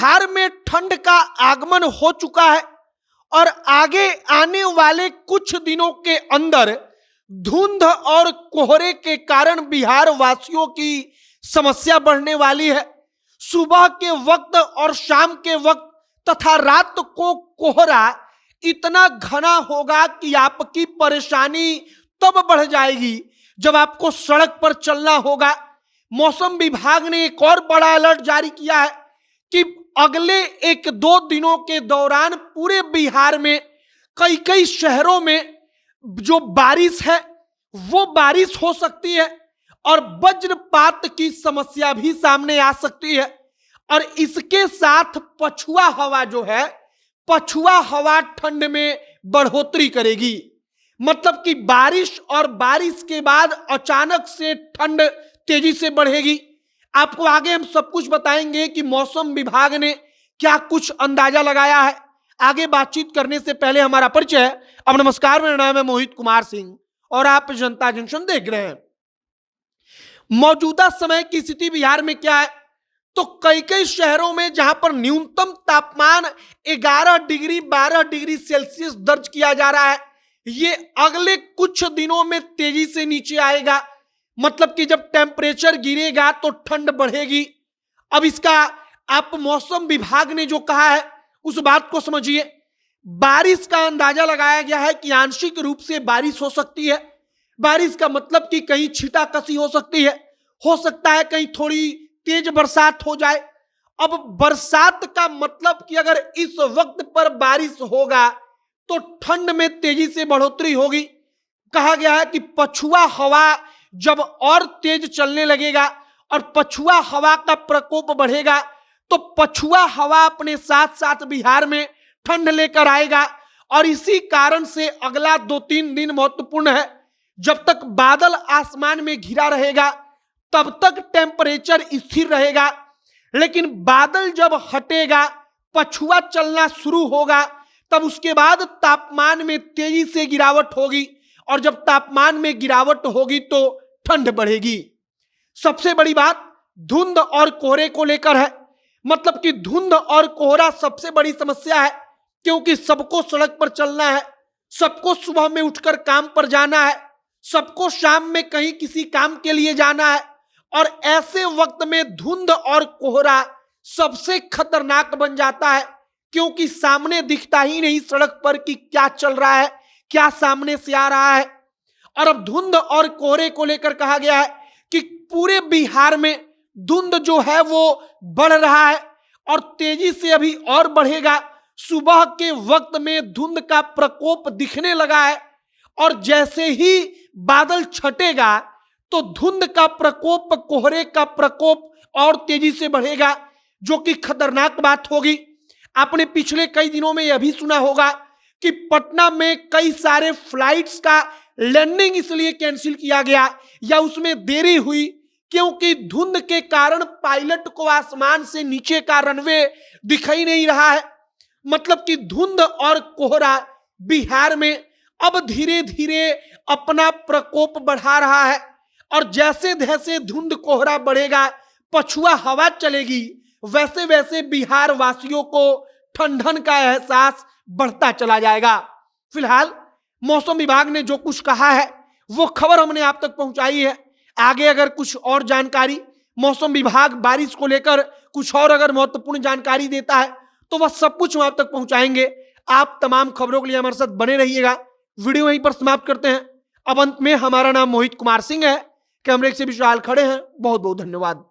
बिहार में ठंड का आगमन हो चुका है और आगे आने वाले कुछ दिनों के अंदर धुंध और कोहरे के कारण बिहार वासियों की समस्या बढ़ने वाली है। सुबह के वक्त और शाम के वक्त तथा रात को कोहरा इतना घना होगा कि आपकी परेशानी तब बढ़ जाएगी जब आपको सड़क पर चलना होगा। मौसम विभाग ने एक और बड़ा अलर्ट जारी किया है कि अगले 1-2 दिनों के दौरान पूरे बिहार में कई कई शहरों में जो बारिश है वो बारिश हो सकती है और वज्रपात की समस्या भी सामने आ सकती है। और इसके साथ पछुआ हवा जो है, पछुआ हवा ठंड में बढ़ोतरी करेगी। मतलब कि बारिश और बारिश के बाद अचानक से ठंड तेजी से बढ़ेगी। आपको आगे हम सब कुछ बताएंगे कि मौसम विभाग ने क्या कुछ अंदाजा लगाया है। आगे बातचीत करने से पहले हमारा परिचय। अब नमस्कार, मेरा नाम है मोहित कुमार सिंह और आप जनता जंक्शन देख रहे हैं। मौजूदा समय की स्थिति बिहार में क्या है, तो कई कई शहरों में जहां पर न्यूनतम तापमान 11 डिग्री 12 डिग्री सेल्सियस दर्ज किया जा रहा है, ये अगले कुछ दिनों में तेजी से नीचे आएगा। मतलब कि जब टेम्परेचर गिरेगा तो ठंड बढ़ेगी। अब इसका आप मौसम विभाग ने जो कहा है उस बात को समझिए। बारिश का अंदाजा लगाया गया है कि आंशिक रूप से बारिश हो सकती है। बारिश का मतलब कि कहीं छींटाकशी हो सकती है, हो सकता है कहीं थोड़ी तेज बरसात हो जाए। अब बरसात का मतलब कि अगर इस वक्त पर बारिश होगा तो ठंड में तेजी से बढ़ोतरी होगी। कहा गया है कि पछुआ हवा जब और तेज चलने लगेगा और पछुआ हवा का प्रकोप बढ़ेगा तो पछुआ हवा अपने साथ साथ बिहार में ठंड लेकर आएगा। और इसी कारण से अगला 2-3 दिन महत्वपूर्ण है। जब तक बादल आसमान में घिरा रहेगा तब तक टेम्परेचर स्थिर रहेगा, लेकिन बादल जब हटेगा, पछुआ चलना शुरू होगा, तब उसके बाद तापमान में तेजी से गिरावट होगी और जब तापमान में गिरावट होगी तो ठंड बढ़ेगी। सबसे बड़ी बात धुंध और कोहरे को लेकर है। मतलब कि धुंध और कोहरा सबसे बड़ी समस्या है, क्योंकि सबको सड़क पर चलना है, सबको सुबह में उठकर काम पर जाना है, सबको शाम में कहीं किसी काम के लिए जाना है। और ऐसे वक्त में धुंध और कोहरा सबसे खतरनाक बन जाता है, क्योंकि सामने दिखता ही नहीं सड़क पर कि क्या चल रहा है, क्या सामने से आ रहा है। और अब धुंध और कोहरे को लेकर कहा गया है कि पूरे बिहार में धुंध जो है वो बढ़ रहा है और तेजी से अभी और बढ़ेगा। सुबह के वक्त में धुंध का प्रकोप दिखने लगा है और जैसे ही बादल छटेगा तो धुंध का प्रकोप, कोहरे का प्रकोप और तेजी से बढ़ेगा, जो कि खतरनाक बात होगी। आपने पिछले कई दिनों में यह भी सुना होगा कि पटना में कई सारे फ्लाइट्स का लैंडिंग इसलिए कैंसिल किया गया या उसमें देरी हुई क्योंकि धुंध के कारण पायलट को आसमान से नीचे का रनवे दिखाई नहीं रहा है। मतलब कि धुंध और कोहरा बिहार में अब धीरे धीरे अपना प्रकोप बढ़ा रहा है और जैसे जैसे धुंध कोहरा बढ़ेगा, पछुआ हवा चलेगी, वैसे वैसे बिहार वासियों को ठंडन का एहसास बढ़ता चला जाएगा। फिलहाल मौसम विभाग ने जो कुछ कहा है वो खबर हमने आप तक पहुंचाई है। आगे अगर कुछ और जानकारी मौसम विभाग बारिश को लेकर कुछ और अगर महत्वपूर्ण जानकारी देता है तो वह सब कुछ हम आप तक पहुंचाएंगे। आप तमाम खबरों के लिए हमारे साथ बने रहिएगा। वीडियो यहीं पर समाप्त करते हैं। अब अंत में हमारा नाम मोहित कुमार सिंह है, कैमरे से विशाल खड़े हैं। बहुत बहुत धन्यवाद।